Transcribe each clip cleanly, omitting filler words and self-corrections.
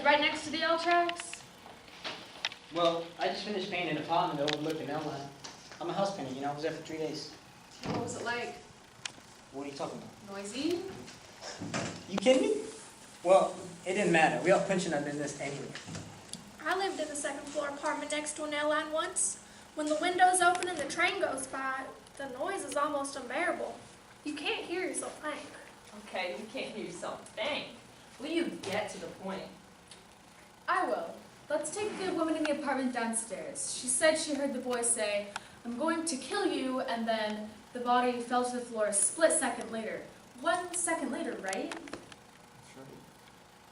Right next to the L tracks? Well, I just finished painting an apartment overlooking L line. I'm a house painter, you know, I was there for 3 days. What was it like? What are you talking about? Noisy? You kidding me? Well, it didn't matter. We all punching our business anyway. I lived in the second floor apartment next to an L line once. When the windows open and the train goes by, the noise is almost unbearable. You can't hear yourself think. Okay, you can't hear yourself think. Will you get to the point? I will. Let's take the woman in the apartment downstairs. She said she heard the boy say, "I'm going to kill you," and then the body fell to the floor a split second later. 1 second later, right? Sure.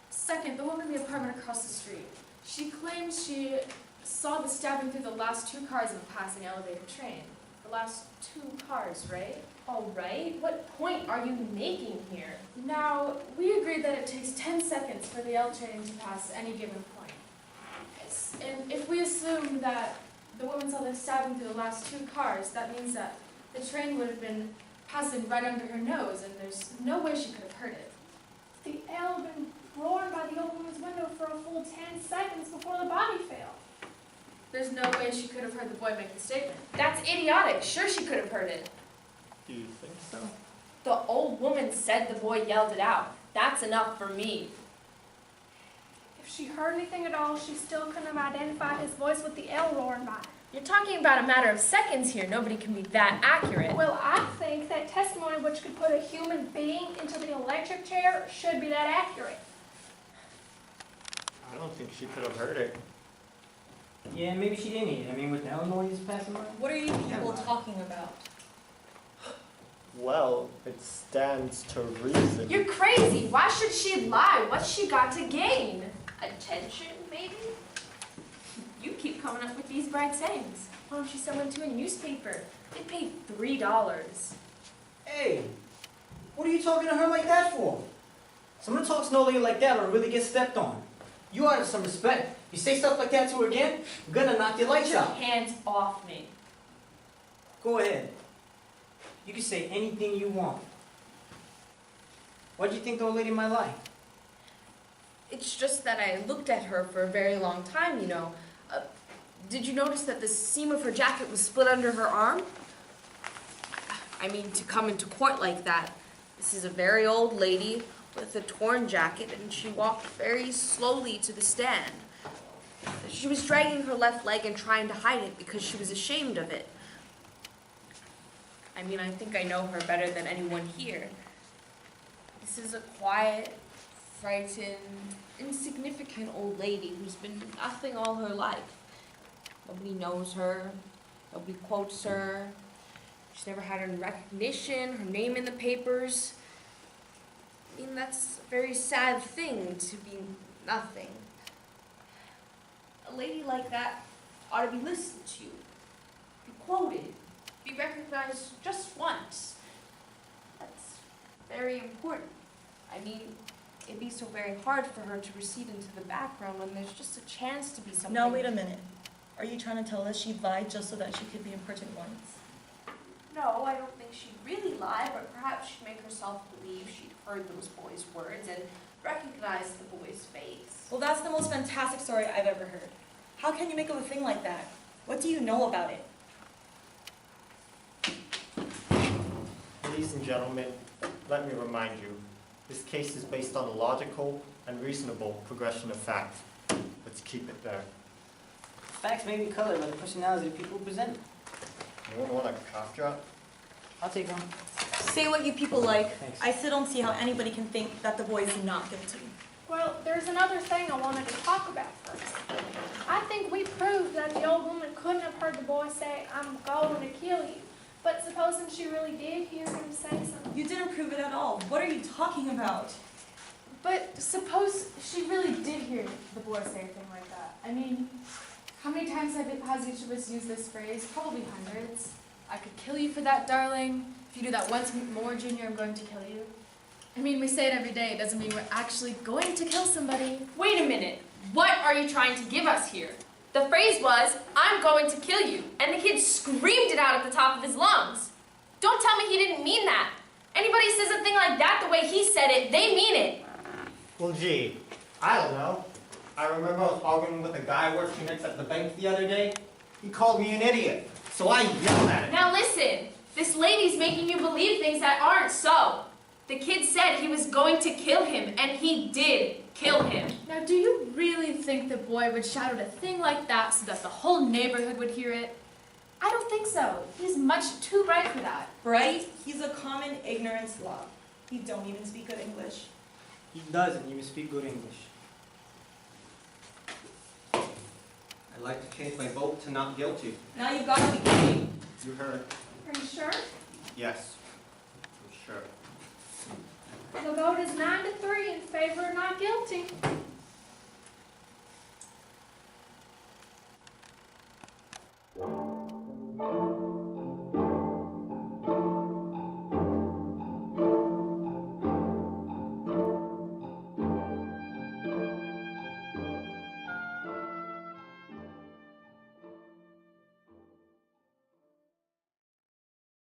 Second, the woman in the apartment across the street. She claims she saw the stabbing through the last 2 cars of a passing elevated train. The last 2 cars, right? All right, what point are you making here? Now, we agreed that it takes 10 seconds for the L train to pass any given point. And if we assume that the woman saw the stabbing through the last 2 cars, that means that the train would have been passing right under her nose, and there's no way she could have heard it. The L had been roaring by the old woman's window for a full 10 seconds before the body fell. There's no way she could have heard the boy make the statement. That's idiotic. Sure she could have heard it. Do you think so? The old woman said the boy yelled it out. That's enough for me. If she heard anything at all, she still couldn't have identified his voice with the L roaring by. You're talking about a matter of seconds here. Nobody can be that accurate. Well, I think that testimony which could put a human being into the electric chair should be that accurate. I don't think she could have heard it. Yeah, maybe she didn't eat. I mean, with the L noise passing by. What are you people talking about? Well, it stands to reason. You're crazy. Why should she lie? What's she got to gain? Attention, maybe? You keep coming up with these bright sayings. Why don't you sell them to a newspaper? They paid $3. Hey, what are you talking to her like that for? Someone talks to an old lady like that or really get stepped on. You ought to have some respect. You say stuff like that to her again, I'm gonna knock your lights Get your out. hands off me. Go ahead. You can say anything you want. Why do you think the old lady might lie? It's just that I looked at her for a very long time, you know. Did you notice that the seam of her jacket was split under her arm? I mean, to come into court like that. This is a very old lady with a torn jacket, and she walked very slowly to the stand. She was dragging her left leg and trying to hide it because she was ashamed of it. I mean, I think I know her better than anyone here. This is a quiet, frightened, insignificant old lady who's been nothing all her life. Nobody knows her. Nobody quotes her. She's never had any recognition, her name in the papers. I mean, that's a very sad thing to be nothing. A lady like that ought to be listened to, be quoted, be recognized just once. That's very important. I mean, it'd be so very hard for her to recede into the background when there's just a chance to be something. Now, wait a minute. Are you trying to tell us she lied just so that she could be important once? No, I don't think she'd really lie, but perhaps she'd make herself believe she'd heard those boys' words and recognize the boy's face. Well, that's the most fantastic story I've ever heard. How can you make up a thing like that? What do you know about it? Ladies and gentlemen, let me remind you, this case is based on a logical and reasonable progression of fact. Let's keep it there. Facts may be colored by the personality of people who present them. Anyone want a cough drop? I'll take one. Say what you people like. Thanks. I still don't see how anybody can think that the boy is not guilty. Well, there's another thing I wanted to talk about first. I think we proved that the old woman couldn't have heard the boy say, "I'm going to kill you." But supposing she really did hear him say something. You didn't prove it at all. What are you talking about? But suppose she really did hear the boy say a thing like that. I mean, how many times has each of us used this phrase? Probably hundreds. I could kill you for that, darling. If you do that once more, Junior, I'm going to kill you. I mean, we say it every day. It doesn't mean we're actually going to kill somebody. Wait a minute. What are you trying to give us here? The phrase was, "I'm going to kill you," and the kid screamed it out at the top of his lungs. Don't tell me he didn't mean that. Anybody says a thing like that the way he said it, they mean it. Well, gee, I don't know. I remember I was arguing with a guy working next at the bank the other day. He called me an idiot, so I yelled at him. Now listen, this lady's making you believe things that aren't so. The kid said he was going to kill him, and he did kill him. Now, do you really think the boy would shout out a thing like that so that the whole neighborhood would hear it? I don't think so. He's much too bright for that. Right? He's a common ignorant slob. He don't even speak good English. He doesn't even speak good English. I'd like to change my vote to not guilty. Now you've got to be kidding. You heard? Are you sure? Yes. For sure. The vote is 9-3 in favor of not guilty.